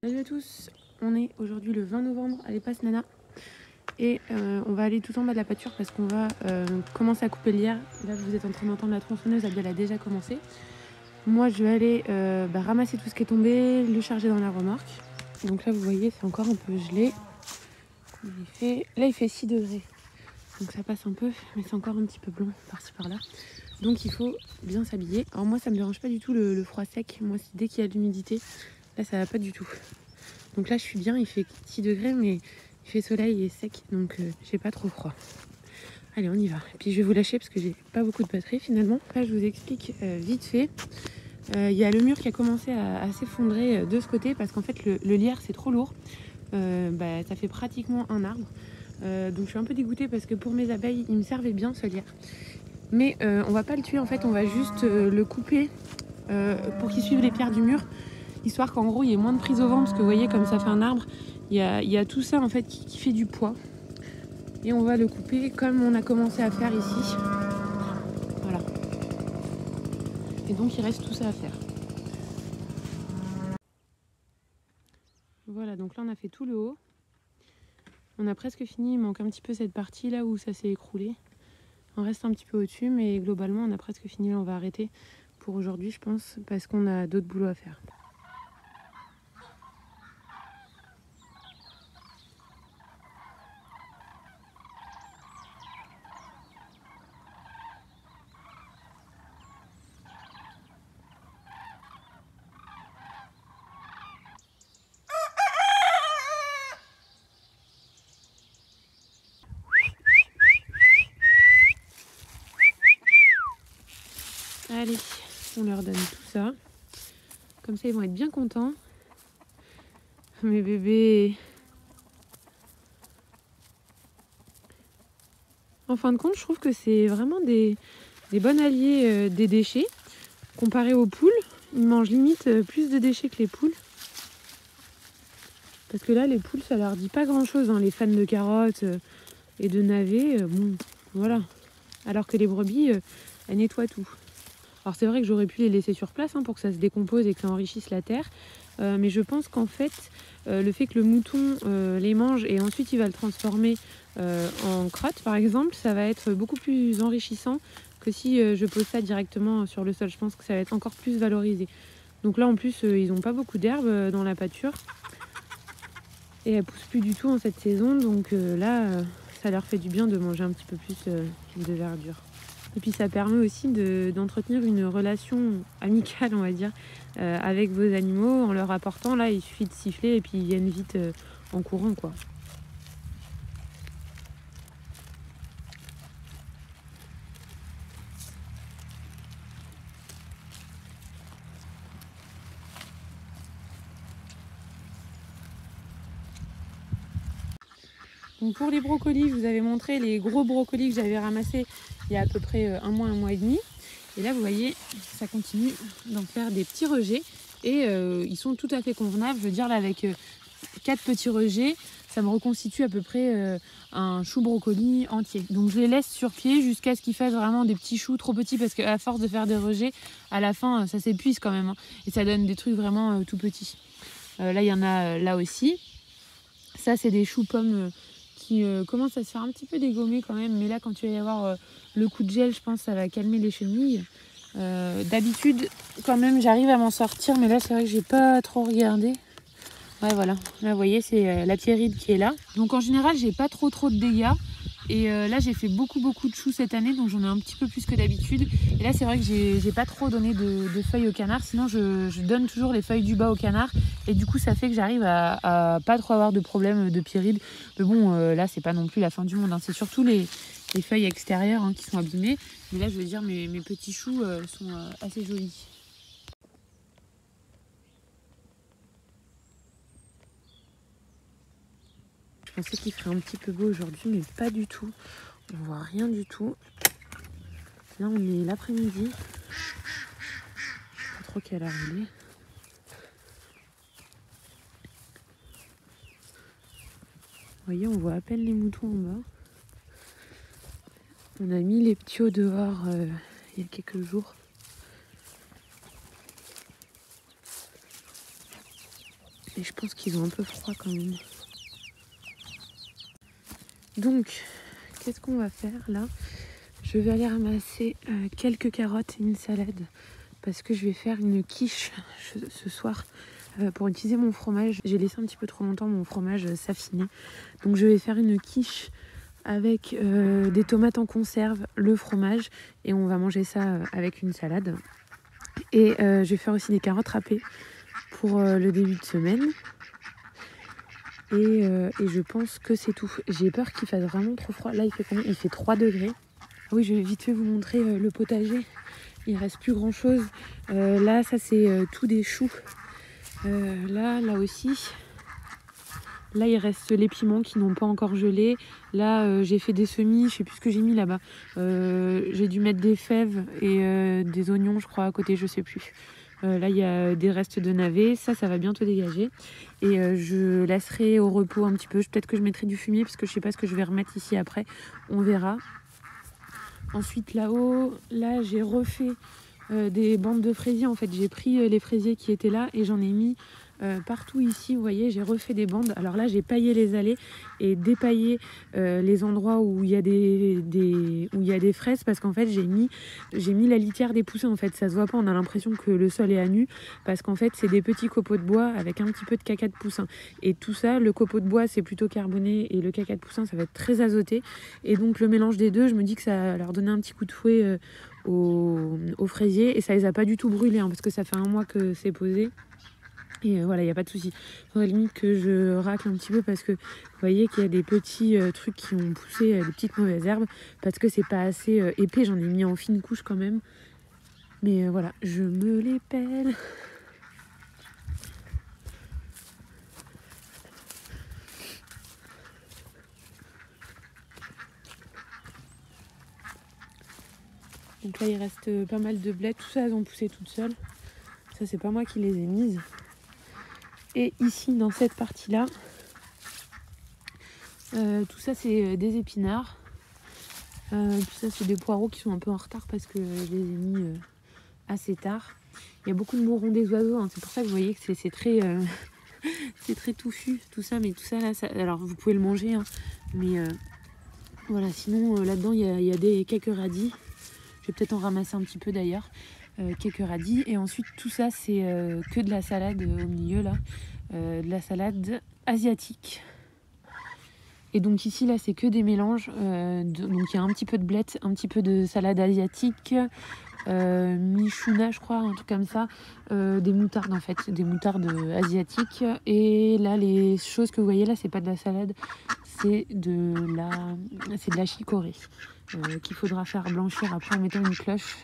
Salut à tous, on est aujourd'hui le 20 novembre à l'Espace Nana et on va aller tout en bas de la pâture parce qu'on va commencer à couper le lierre. Là vous êtes en train d'entendre la tronçonneuse, elle a déjà commencé. Moi je vais aller ramasser tout ce qui est tombé, le charger dans la remorque. Donc là vous voyez c'est encore un peu gelé. Là il fait 6 degrés, donc ça passe un peu mais c'est encore un petit peu blanc par-ci par-là. Donc il faut bien s'habiller. Alors moi ça me dérange pas du tout le froid sec, moi dès qu'il y a de l'humidité, là ça va pas du tout. Donc là je suis bien, il fait 6 degrés mais il fait soleil et sec donc j'ai pas trop froid. Allez on y va. Et puis je vais vous lâcher parce que j'ai pas beaucoup de batterie finalement. Là je vous explique vite fait. Il y a le mur qui a commencé à s'effondrer de ce côté parce qu'en fait le lierre c'est trop lourd. Ça fait pratiquement un arbre. Donc je suis un peu dégoûtée parce que pour mes abeilles il me servait bien ce lierre. Mais on va pas le tuer en fait, on va juste le couper pour qu'il suive les pierres du mur. Histoire qu'en gros il y ait moins de prise au vent parce que vous voyez comme ça fait un arbre, il y a tout ça en fait qui fait du poids et on va le couper comme on a commencé à faire ici. Voilà, et donc il reste tout ça à faire. Voilà, donc là on a fait tout le haut, on a presque fini, il manque un petit peu cette partie là où ça s'est écroulé, on reste un petit peu au dessus mais globalement on a presque fini. Là on va arrêter pour aujourd'hui je pense parce qu'on a d'autres boulots à faire. Allez, on leur donne tout ça. Comme ça, ils vont être bien contents. Mes bébés. En fin de compte, je trouve que c'est vraiment des bons alliés des déchets. Comparé aux poules, ils mangent limite plus de déchets que les poules. Parce que là, les poules, ça leur dit pas grand-chose. Hein. Les fans de carottes et de navets, bon, voilà. Alors que les brebis, elles nettoient tout. Alors c'est vrai que j'aurais pu les laisser sur place pour que ça se décompose et que ça enrichisse la terre. Mais je pense qu'en fait, le fait que le mouton les mange et ensuite il va le transformer en crotte par exemple, ça va être beaucoup plus enrichissant que si je pose ça directement sur le sol. Je pense que ça va être encore plus valorisé. Donc là en plus, ils n'ont pas beaucoup d'herbe dans la pâture. Et elles poussent plus du tout en cette saison. Donc là, ça leur fait du bien de manger un petit peu plus de verdure. Et puis ça permet aussi d'entretenir une relation amicale, on va dire, avec vos animaux en leur apportant. Là, il suffit de siffler et puis ils viennent vite en courant, quoi. Donc pour les brocolis, je vous avais montré les gros brocolis que j'avais ramassés il y a à peu près un mois et demi. Et là, vous voyez, ça continue d'en faire des petits rejets. Et ils sont tout à fait convenables. Je veux dire, là, avec 4 petits rejets, ça me reconstitue à peu près un chou brocoli entier. Donc je les laisse sur pied jusqu'à ce qu'ils fassent vraiment des petits choux trop petits. Parce qu'à force de faire des rejets, à la fin, ça s'épuise quand même. Et ça donne des trucs vraiment tout petits. Là, il y en a là aussi. Ça, c'est des choux pommes qui commencent à se faire un petit peu dégommer quand même. Mais là, quand il va y avoir le coup de gel, je pense que ça va calmer les chenilles. D'habitude, quand même, j'arrive à m'en sortir. Mais là, c'est vrai que j'ai pas trop regardé. Ouais, voilà. Là, vous voyez, c'est la pierride qui est là. Donc, en général, j'ai pas trop de dégâts. Et là, j'ai fait beaucoup de choux cette année. Donc, j'en ai un petit peu plus que d'habitude. Et là, c'est vrai que j'ai pas trop donné de feuilles au canard. Sinon, je donne toujours les feuilles du bas au canard. Et du coup, ça fait que j'arrive à pas trop avoir de problème de pyride. Mais bon, là, c'est pas non plus la fin du monde. C'est surtout les feuilles extérieures qui sont abîmées. Mais là, je veux dire, mes petits choux sont assez jolis. Je pensais qu'il ferait un petit peu beau aujourd'hui, mais pas du tout. On voit rien du tout. Là, on est l'après-midi. Pas trop quelle heure il est. Vous voyez, on voit à peine les moutons en bas. On a mis les petits au dehors il y a quelques jours. Et je pense qu'ils ont un peu froid quand même. Donc, qu'est-ce qu'on va faire là? Je vais aller ramasser quelques carottes et une salade parce que je vais faire une quiche ce soir pour utiliser mon fromage. J'ai laissé un petit peu trop longtemps mon fromage s'affiner. Donc je vais faire une quiche avec des tomates en conserve, le fromage et on va manger ça avec une salade. Et je vais faire aussi des carottes râpées pour le début de semaine. Et je pense que c'est tout. J'ai peur qu'il fasse vraiment trop froid. Là, il fait combien? Il fait 3 degrés. Oui, je vais vite fait vous montrer le potager. Il reste plus grand chose. Là, ça c'est tout des choux. Là aussi. Là, il reste les piments qui n'ont pas encore gelé. Là, j'ai fait des semis. Je sais plus ce que j'ai mis là-bas. J'ai dû mettre des fèves et des oignons, je crois, à côté. Je sais plus. Là, il y a des restes de navets. Ça va bientôt dégager. Et je laisserai au repos un petit peu. Peut-être que je mettrai du fumier parce que je sais pas ce que je vais remettre ici après. On verra. Ensuite, là-haut, là, j'ai refait des bandes de fraisiers. En fait, j'ai pris les fraisiers qui étaient là et j'en ai mis partout ici. Vous voyez, j'ai refait des bandes. Alors là, j'ai paillé les allées et dépaillé les endroits où il y a des fraises parce qu'en fait, j'ai mis la litière des poussins. En fait, ça se voit pas. On a l'impression que le sol est à nu parce qu'en fait, c'est des petits copeaux de bois avec un petit peu de caca de poussin. Et tout ça, le copeau de bois, c'est plutôt carboné et le caca de poussin, ça va être très azoté. Et donc, le mélange des deux, je me dis que ça va leur donner un petit coup de fouet aux fraisiers et ça les a pas du tout brûlés parce que ça fait 1 mois que c'est posé. Et voilà, il n'y a pas de souci. Il faudrait limite que je racle un petit peu parce que vous voyez qu'il y a des petits trucs qui ont poussé, des petites mauvaises herbes, parce que c'est pas assez épais. J'en ai mis en fine couche quand même. Mais voilà, je me les pèle. Donc là, il reste pas mal de blés. Tout ça, elles ont poussé toutes seules. Ça, c'est pas moi qui les ai mises. Et ici, dans cette partie-là, tout ça, c'est des épinards. Puis ça, c'est des poireaux qui sont un peu en retard parce que je les ai mis assez tard. Il y a beaucoup de mourons des oiseaux. C'est pour ça que vous voyez que c'est très, c'est très touffu, tout ça. Mais tout ça, là, alors vous pouvez le manger. Mais voilà, sinon, là-dedans, il y a quelques radis. Je vais peut-être en ramasser un petit peu d'ailleurs. Quelques radis et ensuite tout ça c'est que de la salade au milieu là, de la salade asiatique. Et donc ici là c'est que des mélanges, donc il y a un petit peu de blettes, un petit peu de salade asiatique, michouna je crois, un truc comme ça, des moutardes en fait, des moutardes asiatiques. Et là les choses que vous voyez là c'est pas de la salade, c'est de la chicorée. Qu'il faudra faire blanchir après en mettant une cloche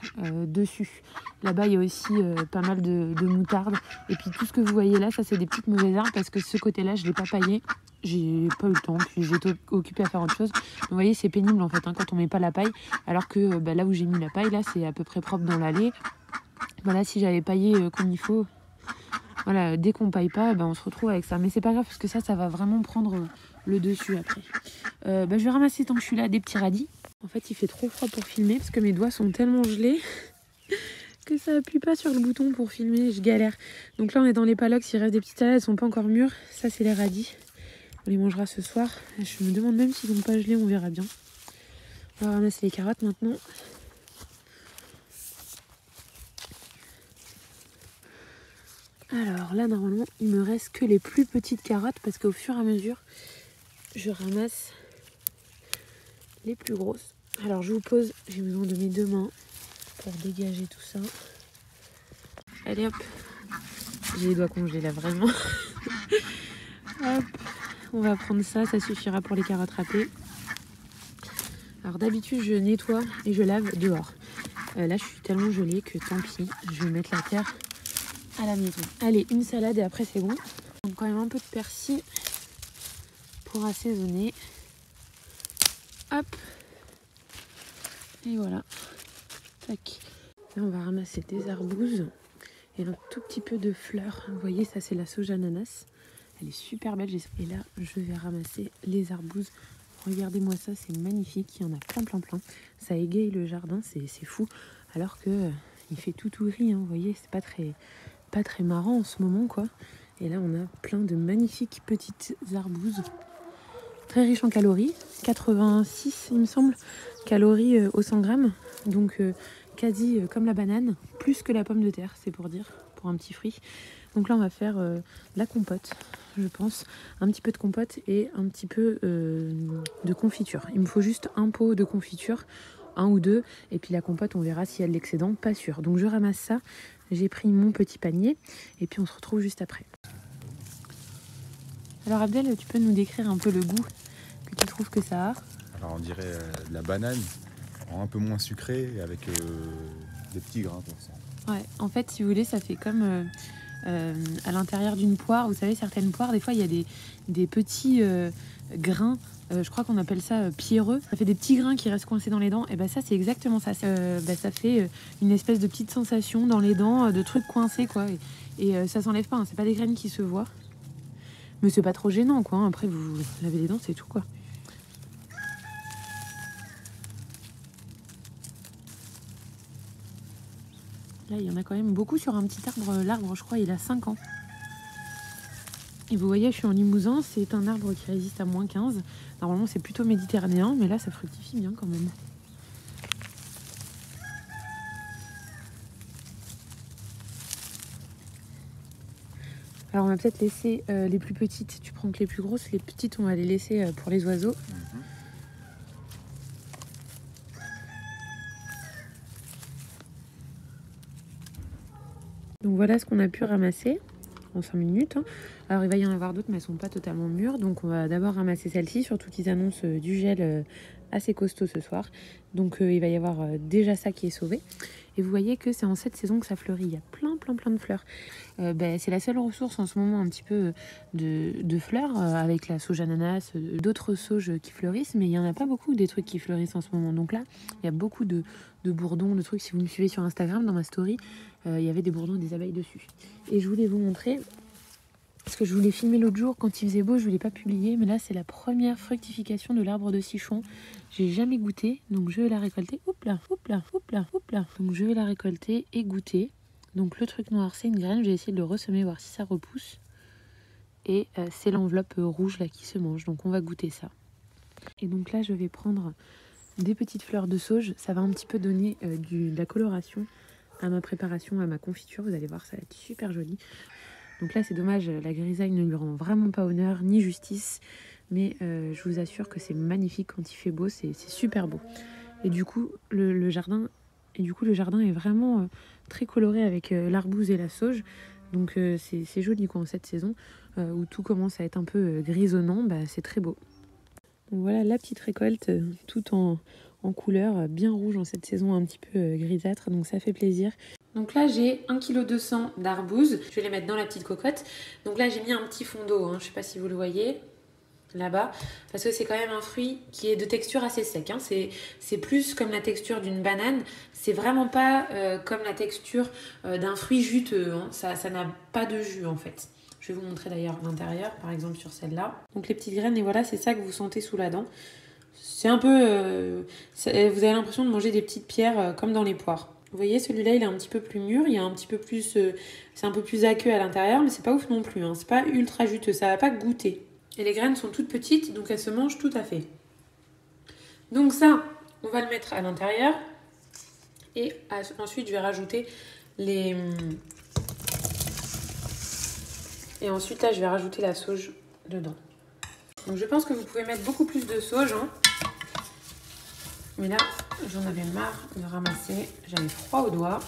dessus. Là-bas, il y a aussi pas mal de moutarde. Et puis tout ce que vous voyez là, ça c'est des petites mauvaises herbes parce que ce côté-là, je ne l'ai pas paillé. J'ai pas eu le temps, puis j'étais occupée à faire autre chose. Donc, vous voyez, c'est pénible en fait quand on met pas la paille. Alors que là où j'ai mis la paille, là, c'est à peu près propre dans l'allée. Voilà, si j'avais paillé comme il faut, voilà, dès qu'on paille pas, on se retrouve avec ça. Mais c'est pas grave parce que ça va vraiment prendre le dessus après. Je vais ramasser tant que je suis là des petits radis. En fait, il fait trop froid pour filmer parce que mes doigts sont tellement gelés que ça appuie pas sur le bouton pour filmer. Je galère. Donc là, on est dans les palox. Il reste des petites salades, elles sont pas encore mûres. Ça, c'est les radis. On les mangera ce soir. Je me demande même s'ils n'ont pas gelé, on verra bien. On va ramasser les carottes maintenant. Alors là, normalement, il me reste que les plus petites carottes parce qu'au fur et à mesure, je ramasse les plus grosses. Alors je vous pose, j'ai besoin de mes 2 mains pour dégager tout ça. Allez hop, j'ai les doigts congelés là vraiment. Hop, on va prendre ça, ça suffira pour les carottes râpées. Alors d'habitude je nettoie et je lave dehors. Là je suis tellement gelée que tant pis, je vais mettre la terre à la maison. Allez, une salade et après c'est bon. Donc quand même un peu de persil pour assaisonner. Hop. Et voilà. Tac. Là on va ramasser des arbouses et un tout petit peu de fleurs. Vous voyez, ça c'est la sauge ananas. Elle est super belle. Et là je vais ramasser les arbouses. Regardez-moi ça, c'est magnifique. Il y en a plein. Ça égaye le jardin, c'est fou. Alors que il fait tout gris, vous voyez, c'est pas très marrant en ce moment quoi. Et là, on a plein de magnifiques petites arbouses, très riches en calories, 86 il me semble, calories au 100 grammes, donc quasi comme la banane, plus que la pomme de terre, c'est pour dire, pour un petit fruit. Donc là, on va faire de la compote, je pense, un petit peu de compote et un petit peu de confiture. Il me faut juste un pot de confiture, un ou deux, et puis la compote, on verra si elle a l'excédent, pas sûr. Donc je ramasse ça, j'ai pris mon petit panier, et puis on se retrouve juste après. Alors Abdel, tu peux nous décrire un peu le goût que tu trouves que ça a? Alors on dirait de la banane, un peu moins sucré, avec des petits grains comme ça. Ouais, en fait, si vous voulez, ça fait comme à l'intérieur d'une poire. Vous savez, certaines poires, des fois, il y a des petits grains. Je crois qu'on appelle ça pierreux. Ça fait des petits grains qui restent coincés dans les dents. Et ben ça, c'est exactement ça. Ça fait une espèce de petite sensation dans les dents, de trucs coincés, quoi. Et ça s'enlève pas, hein. C'est pas des graines qui se voient. Mais c'est pas trop gênant, quoi, hein. Après, vous lavez les dents, c'est tout, quoi. Là, il y en a quand même beaucoup sur un petit arbre. L'arbre, je crois, il a 5 ans. Et vous voyez, je suis en Limousin. C'est un arbre qui résiste à -15. Normalement, c'est plutôt méditerranéen, mais là, ça fructifie bien quand même. Alors, on va peut-être laisser les plus petites. Tu prends que les plus grosses. Les petites, on va les laisser pour les oiseaux. Donc voilà ce qu'on a pu ramasser en 5 minutes. Alors il va y en avoir d'autres mais elles sont pas totalement mûres. Donc on va d'abord ramasser celle-ci, surtout qu'ils annoncent du gel assez costaud ce soir. Donc il va y avoir déjà ça qui est sauvé. Et vous voyez que c'est en cette saison que ça fleurit. Il y a plein de fleurs. C'est la seule ressource en ce moment un petit peu de fleurs avec la sauge ananas, d'autres sauges qui fleurissent. Mais il n'y en a pas beaucoup des trucs qui fleurissent en ce moment. Donc là, il y a beaucoup de bourdons, de trucs. Si vous me suivez sur Instagram, dans ma story, il y avait des bourdons et des abeilles dessus. Et je voulais vous montrer, parce que je voulais filmer l'autre jour quand il faisait beau, je ne voulais pas publier, mais là c'est la première fructification de l'arbre de Sichon. J'ai jamais goûté, donc je vais la récolter. Oups là. Donc je vais la récolter et goûter. Donc le truc noir c'est une graine, je vais essayer de le ressemer, voir si ça repousse. Et c'est l'enveloppe rouge là qui se mange, donc on va goûter ça. Et donc là je vais prendre des petites fleurs de sauge, ça va un petit peu donner de la coloration à ma préparation, à ma confiture. Vous allez voir, ça va être super joli. Donc là, c'est dommage, la grisaille ne lui rend vraiment pas honneur, ni justice. Mais je vous assure que c'est magnifique quand il fait beau, c'est super beau. Et du coup, le jardin est vraiment très coloré avec l'arbouze et la sauge. Donc c'est joli quoi, en cette saison où tout commence à être un peu grisonnant, c'est très beau. Donc voilà la petite récolte, tout en couleur, bien rouge en cette saison un petit peu grisâtre, donc ça fait plaisir. Donc là j'ai 1,2 kg d'arbouze, je vais les mettre dans la petite cocotte. Donc là j'ai mis un petit fond d'eau, je ne sais pas si vous le voyez là-bas, parce que c'est quand même un fruit qui est de texture assez sec. C'est plus comme la texture d'une banane, c'est vraiment pas comme la texture d'un fruit juteux, ça n'a pas de jus en fait. Je vais vous montrer d'ailleurs l'intérieur, par exemple sur celle-là. Donc les petites graines, et voilà, c'est ça que vous sentez sous la dent. C'est un peu... vous avez l'impression de manger des petites pierres comme dans les poires. Vous voyez, celui-là, il est un petit peu plus mûr, il y a un petit peu plus... c'est un peu plus aqueux à l'intérieur, mais c'est pas ouf non plus. C'est pas ultra juteux, ça va pas goûter. Et les graines sont toutes petites, donc elles se mangent tout à fait. Donc ça, on va le mettre à l'intérieur. Et ensuite, je vais rajouter les... Et ensuite, là, je vais rajouter la sauge dedans. Donc, je pense que vous pouvez mettre beaucoup plus de sauge. Mais là, j'en avais marre de ramasser. J'avais froid aux doigts.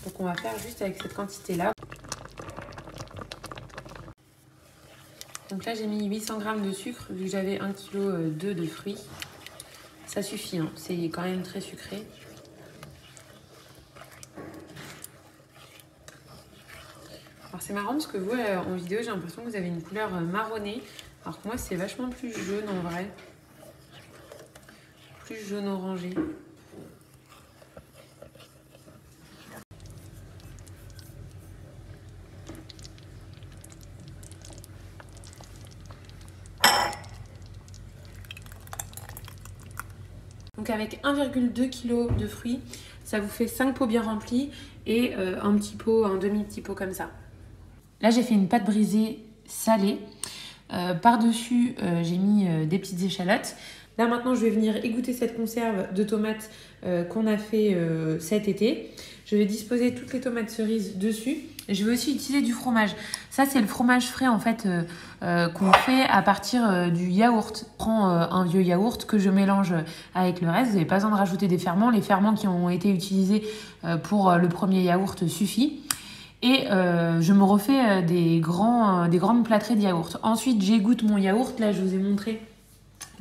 Donc, on va faire juste avec cette quantité-là. Donc là, j'ai mis 800 g de sucre, vu que j'avais 1,2 kg de fruits. Ça suffit, c'est quand même très sucré. Alors c'est marrant parce que vous, en vidéo, j'ai l'impression que vous avez une couleur marronnée. Alors que moi, c'est vachement plus jaune en vrai. Plus jaune orangé. Donc avec 1,2 kg de fruits, ça vous fait 5 pots bien remplis et un petit pot, un demi-petit pot comme ça. Là, j'ai fait une pâte brisée salée. Par-dessus, j'ai mis des petites échalotes. Là, maintenant, je vais venir égoutter cette conserve de tomates qu'on a fait cet été. Je vais disposer toutes les tomates cerises dessus. Et je vais aussi utiliser du fromage. Ça, c'est le fromage frais en fait qu'on fait à partir du yaourt. Je prends un vieux yaourt que je mélange avec le reste. Vous n'avez pas besoin de rajouter des ferments. Les ferments qui ont été utilisés pour le premier yaourt suffit. Et je me refais des grandes plâtrées de yaourt. Ensuite, j'égoutte mon yaourt. Là, je vous ai montré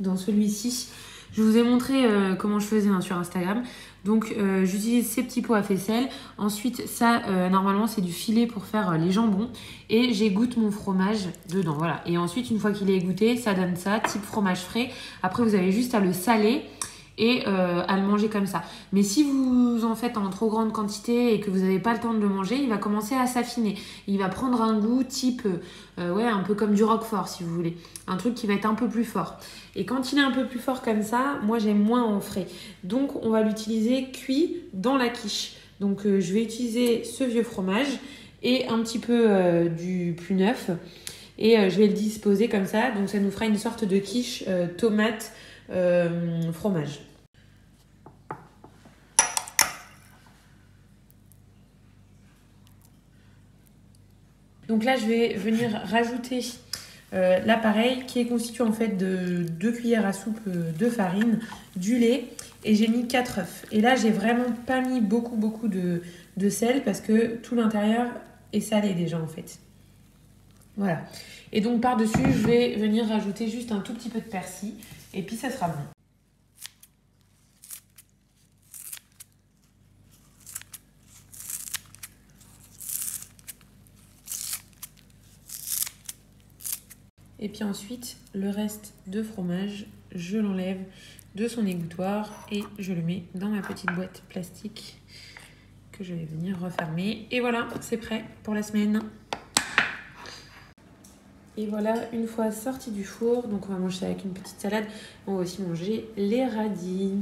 dans celui-ci. Je vous ai montré comment je faisais sur Instagram. Donc, j'utilise ces petits pots à faisselle. Ensuite, ça, normalement, c'est du filet pour faire les jambons. Et j'égoutte mon fromage dedans. Voilà. Et ensuite, une fois qu'il est égoutté, ça donne ça, type fromage frais. Après, vous avez juste à le saler et à le manger comme ça. Mais si vous en faites en trop grande quantité et que vous n'avez pas le temps de le manger, il va commencer à s'affiner. Il va prendre un goût type, un peu comme du roquefort si vous voulez. Un truc qui va être un peu plus fort. Et quand il est un peu plus fort comme ça, moi j'aime moins en frais. Donc on va l'utiliser cuit dans la quiche. Donc je vais utiliser ce vieux fromage et un petit peu du plus neuf. Et je vais le disposer comme ça. Donc ça nous fera une sorte de quiche tomate fromage. Donc là, je vais venir rajouter l'appareil qui est constitué en fait de 2 cuillères à soupe de farine, du lait et j'ai mis 4 œufs. Et là, j'ai vraiment pas mis beaucoup de sel parce que tout l'intérieur est salé déjà en fait. Voilà. Et donc par-dessus, je vais venir rajouter juste un tout petit peu de persil et puis ça sera bon. Et puis ensuite, le reste de fromage, je l'enlève de son égouttoir et je le mets dans ma petite boîte plastique que je vais venir refermer. Et voilà, c'est prêt pour la semaine. Et voilà, une fois sorti du four, donc on va manger ça avec une petite salade. On va aussi manger les radis.